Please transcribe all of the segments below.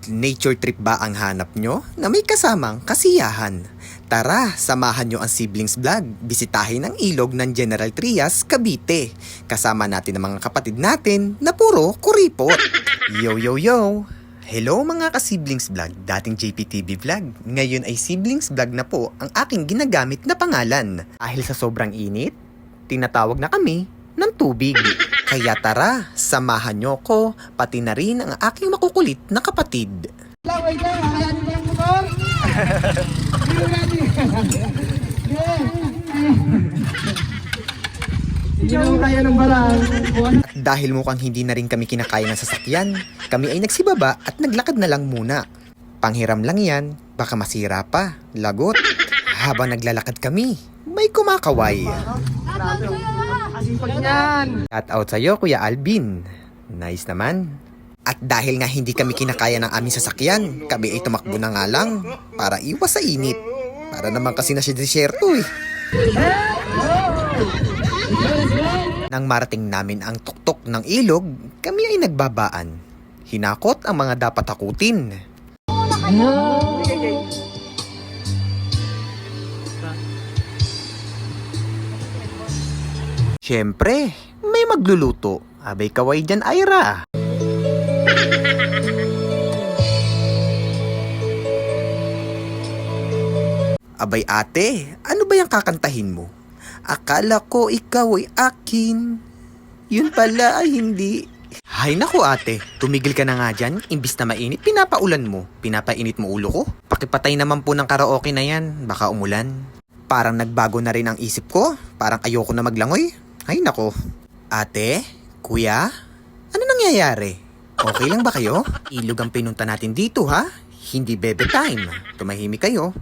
Nature trip ba ang hanap nyo na may kasamang kasiyahan? Tara, samahan nyo ang Siblings Vlog. Bisitahin ang ilog ng General Trias, Cavite. Kasama natin ang mga kapatid natin na puro kuripot. Yo yo yo! Hello mga ka-Siblings Vlog, dating JPTV Vlog. Ngayon ay Siblings Vlog na po ang aking ginagamit na pangalan. Dahil sa sobrang init, tinatawag na kami ng tubig. Kaya tara, samahan nyo ko, pati na rin ang aking makukulit na kapatid. Wait lang, kakayanin ba yung motor? Hindi mo kaya ng barang. At dahil mukhang hindi na rin kami kinakaya ng sasakyan, kami ay nagsibaba at naglakad na lang muna. Panghiram lang yan, baka masira pa, lagot. Habang naglalakad kami, may kumakaway. Asipag yan. Shout out sa'yo, Kuya Alvin. Nice naman. At dahil nga hindi kami kinakaya ng aming sasakyan, kami ay tumakbo na nga lang para iwas sa init. Para naman kasi na siya desierto eh. Nang marating namin ang tuktok ng ilog, kami ay nagbabaan. Hinakot ang mga dapat takutin. Siyempre, may magluluto. Abay kaway dyan, Ira. Abay ate, ano ba yung kakantahin mo? Akala ko ikaw ay akin. Yun pala ay hindi. Hay naku ate, tumigil ka na nga dyan. Imbis na mainit, pinapaulan mo. Pinapainit mo ulo ko. Pakipatay naman po ng karaoke na yan. Baka umulan. Parang nagbago na rin ang isip ko. Parang ayoko na maglangoy. Hay nako. Ate, kuya, ano nangyayari? Okay lang ba kayo? Ilog ang pinunta natin dito ha? Hindi bebe time. Tumahimik kayo.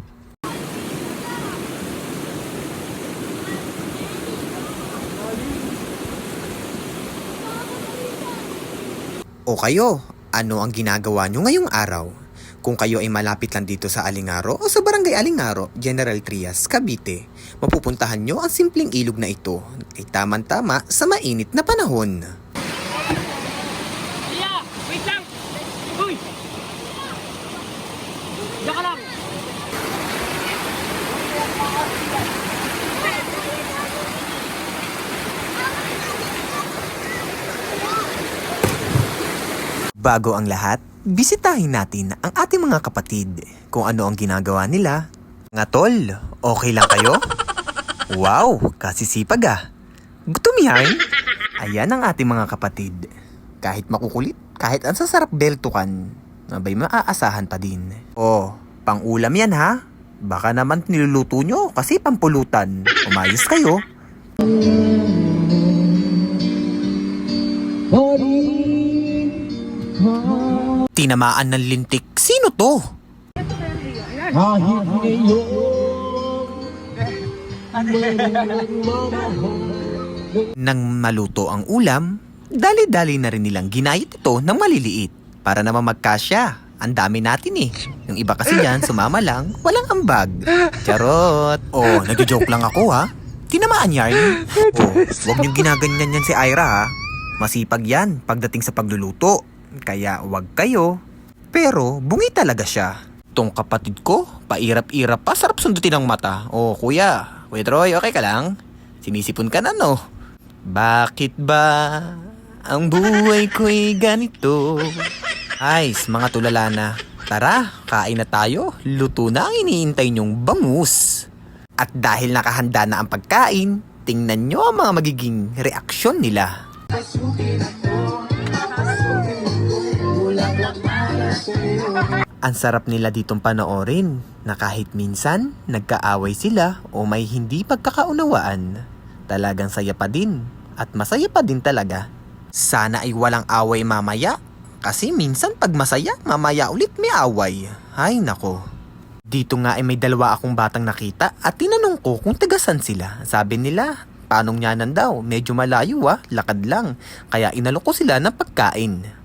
O kayo, ano ang ginagawa nyo ngayong araw? Kung kayo ay malapit lang dito sa Alingaro o sa Barangay Alingaro, General Trias, Cavite, mapupuntahan nyo ang simpleng ilog na ito ay tamang-tama sa mainit na panahon. Iya! Wait lang! Uy! Diyan ka lang! Bago ang lahat, bisitahin natin ang ating mga kapatid kung ano ang ginagawa nila. Nga tol, okay lang kayo? Wow, kasisipag ah. Gutom yan? Ayan ang ating mga kapatid. Kahit makukulit, kahit ang sasarap beltukan, abay maaasahan pa din. Oh, pang-ulam yan ha? Baka naman niluluto nyo kasi pampulutan. Umayos kayo. Tinamaan ng lintik. Sino to? Nang maluto ang ulam, dali-dali na rin nilang ginayat ito ng maliliit para naman magkasya. Ang dami natin eh. Yung iba kasi yan, sumama lang, walang ambag. Charot. Oh, nagjo-joke lang ako ha. Tinamaan yarn. Oh, huwag niyong ginaganyan yan si Ira ha. Masipag yan pagdating sa pagluluto. Kaya wag kayo. Pero bungi talaga siya. Tong kapatid ko, pairap-irap pa, sarap sundutin ang mata. Oh kuya, Kuya Troy, okay ka lang? Sinisipon ka na no? Bakit ba ang buhay ko'y ganito? Ayos, mga tulala na. Tara, kain na tayo. Luto na ang iniintay niyong bangus. At dahil nakahanda na ang pagkain, tingnan nyo ang mga magiging reaksyon nila. Ang sarap nila ditong panoorin na kahit minsan nagkaaway sila o may hindi pagkakaunawaan, talagang saya pa din at masaya pa din talaga. Sana ay walang away mamaya kasi minsan pag masaya, mamaya ulit may away. Ay nako. Dito nga ay may dalawa akong batang nakita at tinanong ko kung tagasan sila. Sabi nila, Panong Nyanan daw, medyo malayo lakad lang. Kaya inalok ko sila ng pagkain.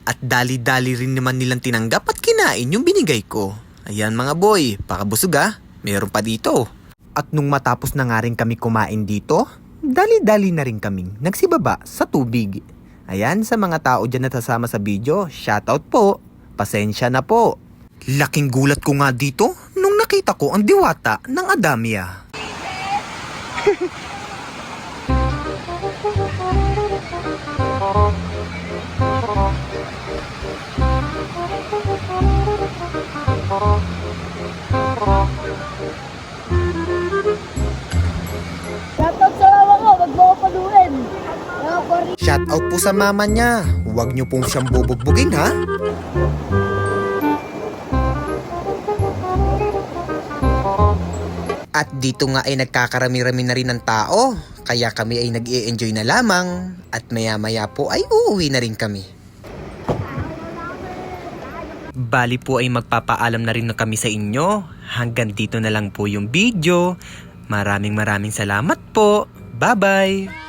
At dali-dali rin naman nilang tinanggap at kinain yung binigay ko. Ayan mga boy, pakabusog meron pa dito. At nung matapos na nga rin kami kumain dito, dali-dali na rin kaming nagsibaba sa tubig. Ayan, sa mga tao dyan na sasama sa video, shoutout po. Pasensya na po. Laking gulat ko nga dito nung nakita ko ang diwata ng Adamya. Shoutout sa mama ko, wag mo ko paluin. Nakapari. Shout out po sa mama niya. Huwag niyo pong siyang bubugbugin ha. At dito nga ay nagkakarami-rami na rin ng tao. Kaya kami ay nag-i-enjoy na lamang. At maya-maya po ay uuwi na rin kami. Bali po ay magpapaalam na rin na kami sa inyo. Hanggang dito na lang po yung video. Maraming salamat po. Bye-bye!